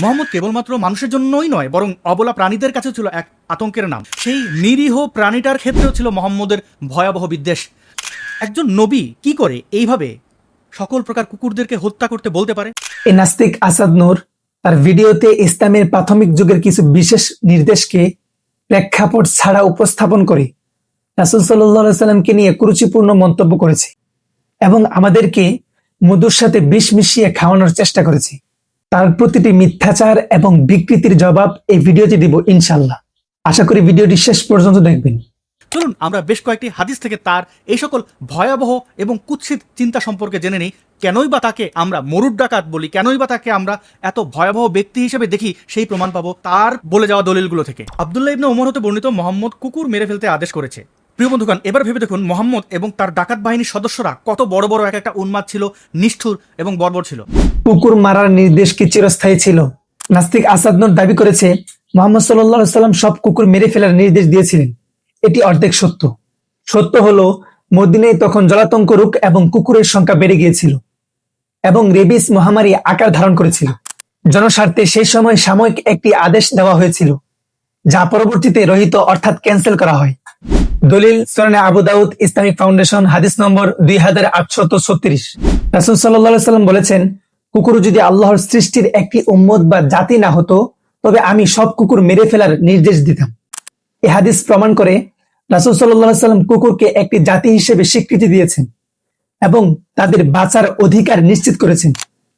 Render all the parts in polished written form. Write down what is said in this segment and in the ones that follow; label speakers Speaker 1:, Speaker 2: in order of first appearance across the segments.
Speaker 1: মোহাম্মদ কেবলমাত্র মানুষের জন্যই নয়, বরং অবলা প্রাণীদের কাছেও ছিল এক আতঙ্কের নাম। সেই নিরীহ প্রাণীটার ক্ষেত্রেও ছিল মোহাম্মদের ভয়াবহ বিদ্বেষ। একজন নবী কি করে এইভাবে সকল প্রকার কুকুরদেরকে হত্যা করতে বলতে পারে?
Speaker 2: এই নাস্তিক আসাদ নূর তার ভিডিওতে ইসলামের প্রাথমিক যুগের কিছু বিশেষ নির্দেশকে প্রেক্ষাপট ছাড়া উপস্থাপন করে রাসূল সাল্লাল্লাহু আলাইহি সাল্লামকে নিয়ে কুরুচিপূর্ণ মন্তব্য করেছে এবং আমাদেরকে মধুর সাথে বিষ মিশিয়ে খাওয়ানোর চেষ্টা করেছে। তার প্রতিটি মিথ্যাচার এবং বিকৃতির জবাব এই ভিডিওতে দিব ইনশাআল্লাহ। আশা করি ভিডিওটি শেষ পর্যন্ত দেখবেন।
Speaker 1: চলুন আমরা বেশ কয়েকটি হাদিস থেকে তার এই সকল ভয়াবহ এবং কুৎসিত চিন্তা সম্পর্কে জেনে নিই। কেনই বা তাকে আমরা মরুর ডাকাত বলি, কেনই বা তাকে আমরা এত ভয়াবহ ব্যক্তি হিসেবে দেখি, সেই প্রমাণ পাবো তার বলে যাওয়া দলিলগুলো থেকে। আব্দুল্লাহ ইবনে ওমর হতে বর্ণিত, মোহাম্মদ কুকুর মেরে ফেলতে আদেশ করেছে। প্রিয় বন্ধুগণ, এবার ভেবে দেখুন মোহাম্মদ এবং তার ডাকাত বাহিনীর সদস্যরা কত বড় বড় এক একটা উন্মাদ ছিল, নিষ্ঠুর এবং বর্বর ছিল।
Speaker 2: কুকুর মারার নির্দেশ কি চিরস্থায়ী ছিল? নাস্তিক আসাদ নূর দাবি করেছে মুহাম্মদ সাল্লাল্লাহু আলাইহি সাল্লাম সব কুকুর মেরে ফেলার নির্দেশ দিয়েছিলেন। এটি অর্ধেক সত্য। সত্য হলো মদিনায় তখন জলাতঙ্ক রোগ এবং কুকুরের সংখ্যা বেড়ে গিয়েছিল এবং রেবিস মহামারী আকার ধারণ করেছিল। জনস্বার্থে সেই সময় সাময়িক একটি আদেশ দেওয়া হয়েছিল, যা পরবর্তীতে রহিত অর্থাৎ ক্যান্সেল করা হয়। দলিল সুনানে আবু দাউদ, ইসলামিক ফাউন্ডেশন, হাদিস নম্বর 2836। রাসূল সাল্লাল্লাহু আলাইহি সাল্লাম বলেছেন, কুকুর যদি আল্লাহর সৃষ্টির একটি উম্মত বা জাতি না হতো, তবে আমি সব কুকুর মেরে ফেলার নির্দেশ দিতাম। এই হাদিস প্রমাণ করে রাসূল সাল্লাল্লাহু আলাইহি সাল্লাম কুকুরকে একটি জাতি হিসেবে স্বীকৃতি দিয়েছেন এবং তাদের বাঁচার অধিকার নিশ্চিত করেছেন।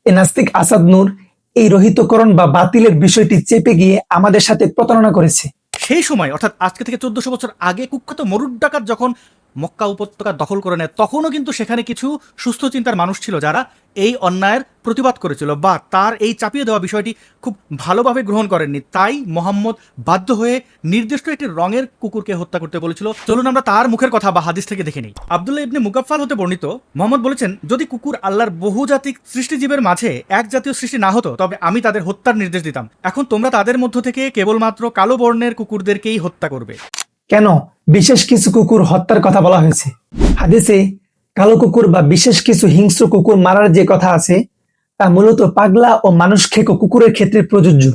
Speaker 2: এই নাস্তিক আসাদ নূর এই রহিতকরণ বা বাতিলের বিষয়টি চেপে গিয়ে আমাদের সাথে প্রতারণা করেছে।
Speaker 1: সেই সময় অর্থাৎ আজকে থেকে 1400 বছর আগে কুখ্যাত মরুর ডাকাত যখন মক্কা উপত্যকা দখল করে নেয়, তখনও কিন্তু সেখানে কিছু সুস্থ চিন্তার মানুষ ছিল যারা এই অন্যায়ের প্রতিবাদ করেছিল বা তার এই চাপিয়ে দেওয়া বিষয়টি খুব ভালোভাবে গ্রহণ করেননি। তাই মোহাম্মদ বাধ্য হয়ে নির্দিষ্ট একটি রঙের কুকুরকে হত্যা করতে বলেছিল। চলুন আমরা তার মুখের কথা বা হাদিস থেকে দেখে নিই। আব্দুল্লাহ ইবনে মুগাফফাল হতে বর্ণিত, মোহাম্মদ বলেছেন, যদি কুকুর আল্লাহর বহুজাতিক সৃষ্টিজীবের মাঝে এক জাতীয় সৃষ্টি না হতো, তবে আমি তাদের হত্যার নির্দেশ দিতাম। এখন তোমরা তাদের মধ্য থেকে কেবলমাত্র কালো বর্ণের কুকুরদেরকেই হত্যা করবে।
Speaker 2: কেন বিশেষ কিছু কুকুর হত্যার কথা বলা হয়েছে? হাদিসে কালো কুকুর বা বিশেষ কিছু হিংস্র কুকুর মারার যে কথা আছে, তা মূলত পাগলা ও মানুষ খেকো কুকুরের ক্ষেত্রে প্রযোজ্য।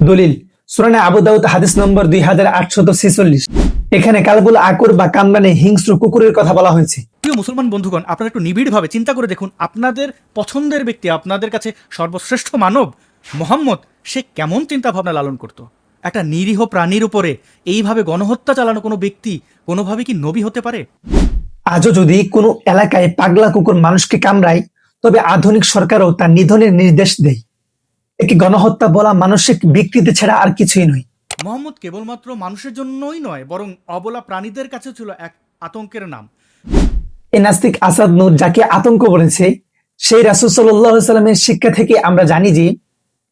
Speaker 2: দলিল সুনানে আবু দাউদ, হাদিস নম্বর 2846। এখানে কালবুল আকুর বা কামরানে হিংস্র কুকুরের কথা বলা হয়েছে।
Speaker 1: প্রিয় মুসলমান বন্ধুগণ, আপনারা একটু নিবিড়ভাবে চিন্তা করে দেখুন, আপনাদের পছন্দের ব্যক্তি, আপনাদের কাছে সর্বশ্রেষ্ঠ মানব মোহাম্মদ, সে কেমন চিন্তা ভাবনা লালন করত? একটা নিরীহ প্রাণীর উপরে এইভাবে গণহত্যা চালানো কোনো ব্যক্তি কোনোভাবে কি নবী হতে পারে?
Speaker 2: আজও যদি কোনো এলাকায় পাগলা কুকুর মানুষকে কামড়ায়, তবে আধুনিক সরকারও তার নিধনের নির্দেশ দেয়। একে গণহত্যা বলা মানসিক বিকৃতি ছাড়া আর কিছুই নয়।
Speaker 1: মোহাম্মদ কেবলমাত্র মানুষের জন্যই নয়, বরং অবলা প্রাণীদের কাছে ছিল এক আতঙ্কের নাম।
Speaker 2: এই নাস্তিক আসাদ নূর যাকে আতঙ্ক বলেছে, সেই রাসূল সাল্লাল্লাহু আলাইহি সাল্লামের শিক্ষা থেকে আমরা জানি যে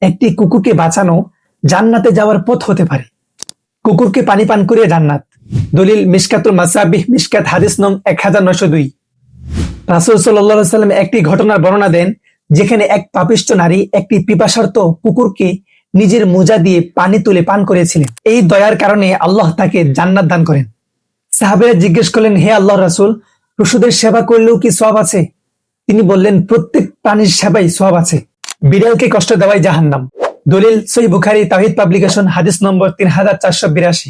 Speaker 2: একটি কুকুরকে বাঁচানো জান্নাতে যাওয়ার পথ হতে পারে। কুকুরকে পানি পান করিয়ে জান্নাত। দলিল মিশকাতুল মাসাবিহ, মিশকাত, হাদিস নং 1902। রাসূল সাল্লাল্লাহু আলাইহি সাল্লাম একটি ঘটনার বর্ণনা দেন, যেখানে এক পাপিষ্ঠ নারী একটি পিপাসার্ত কুকুরকে নিজের মোজা দিয়ে পানি তুলে পান করেছিলেন। এই দয়ার কারণে আল্লাহ তাকে জান্নাত দান করেন। সাহাবীরা জিজ্ঞেস করলেন, হে আল্লাহর রাসূল, পশুদের সেবা করলেও কি সওয়াব আছে? তিনি বললেন, প্রত্যেক প্রাণীর সেবাই সওয়াব আছে, বিড়ালকে কষ্ট দেওয়াই জাহান্নাম। দলিল সহিহ বুখারী, তাওহীদ পাবলিকেশন, হাদিস নম্বর 3482।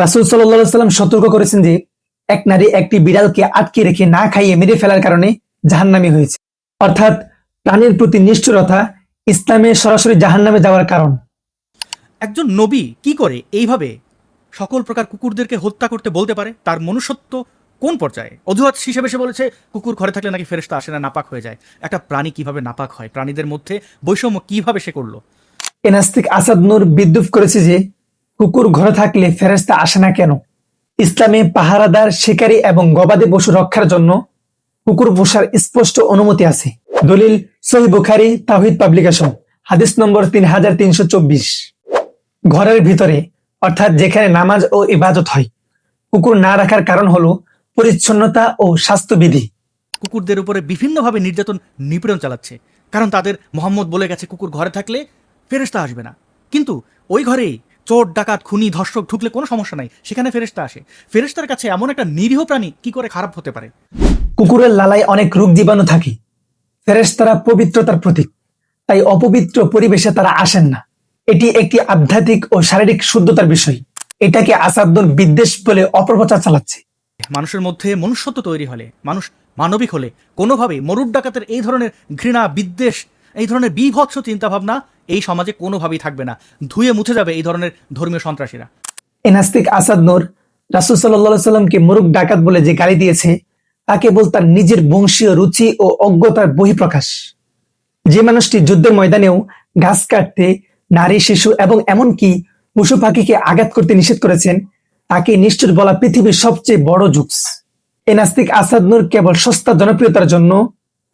Speaker 2: রাসূল সাল্লাল্লাহু আলাইহি সাল্লাম সতর্ক করেছেন যে এক নারী একটি বিড়ালকে আটকে রেখে না খাইয়ে মেরে ফেলার কারণে জাহান্নামী হয়েছে। অর্থাৎ প্রাণীর প্রতি নিষ্ঠুরতা ইসলামে সরাসরি জাহান্নামে যাওয়ার কারণ।
Speaker 1: একজন নবী কি করে এইভাবে সকল প্রকার কুকুরদেরকে হত্যা করতে বলতে পারে? তার মনুষ্যত্ব কোন পর্যায়ে? অজুহাত হিসেবে সে বলেছে কুকুর ঘরে থাকলে নাকি ফেরেশতা আসে না, নাপাক হয়ে যায়। একটা প্রাণী কিভাবে নাপাক হয়? প্রাণীদের মধ্যে বৈষম্য কিভাবে সে করলো?
Speaker 2: এ নাস্তিক আসাদ নূর বিদ্রুপ করেছে যে কুকুর ঘরে থাকলে ফেরেশতা আসে না কেন? ইসলামে পাহারাদার, শিকারী এবং গবাদি পশু রক্ষার জন্য কুকুর পোষার স্পষ্ট অনুমতি আছে। দলিল সহিহ বুখারী, তাওহীদ পাবলিকেশন, হাদিস নম্বর 3324। ঘরের ভিতরে অর্থাৎ যেখানে নামাজ ও ইবাদত হয়, কুকুর না রাখার কারণ হলো পরিচ্ছন্নতা ও স্বাস্থ্যবিধি।
Speaker 1: কুকুরদের উপরে বিভিন্নভাবে নির্যাতন, নিপীড়ন চালাচ্ছে, কারণ তাদের মোহাম্মদ বলে গেছে কুকুর ঘরে থাকলে ফেরেশতা আসবে না। কিন্তু ওই ঘরেই চোর, ডাকাত, খুনি, ধর্ষক ঢুকলে কোনো সমস্যা নাই, সেখানে ফেরেশতা আসে। ফেরেশতার কাছে এমন একটা নিরীহ প্রাণী কি করে খারাপ হতে পারে?
Speaker 2: কুকুরের লালায় অনেক রোগ জীবাণু থাকে। ফেরেশতারা পবিত্রতার প্রতীক। তাই অপবিত্র পরিবেশে তারা আসেন না। এটি একটি আধ্যাত্মিক ও শারীরিক শুদ্ধতার বিষয়। এটাকে আসাদ নূর বিদ্বেষ বলে অপপ্রচার চালাচ্ছে।
Speaker 1: মানুষের মধ্যে মনুষ্যত্ব তৈরি হলে, মানুষ মানবিক হলে, কোনোভাবেই মরুড ডাকাতের এই ধরনের ঘৃণা, বিদ্বেষ, এই ধরনের বীভৎস চিন্তাভাবনা এই সমাজে কোনোভাবেই থাকবে না। ধুয়ে মুছে যাবে এই ধরনের ধর্মীয় সন্ত্রাসীরা।
Speaker 2: এই নাস্তিক আসাদ নূর রাসূল সাল্লাল্লাহু আলাইহি সাল্লামকে মুরুখ ডাকাত বলে যে গালি দিয়েছে, তা কেবল তার নিজের বংশীয় রুচি ও অজ্ঞতার বহিঃপ্রকাশ। যে মানুষটি যুদ্ধের ময়দানেও গাছ কাটতে, নারী, শিশু এবং এমনকি পশু পাখিকে আঘাত করতে নিষেধ করেছেন, তাকে নিশ্চয় বলা পৃথিবীর সবচেয়ে বড় জুক্স। এই নাস্তিক আসাদ নূর কেবল সস্তা জনপ্রিয়তার জন্য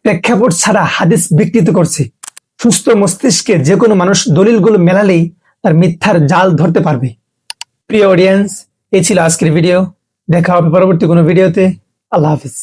Speaker 2: প্রেক্ষাপট ছাড়া হাদিস বিকৃত করছে। সুস্থ মস্তিষ্কের যে কোনো মানুষ দলিলগুলো মেলালেই তার মিথ্যার জাল ধরতে পারবে। প্রিয় অডিয়েন্স, এই ছিল আজকের ভিডিও। দেখা হবে পরবর্তী কোনো ভিডিওতে। আল্লাহ হাফিজ।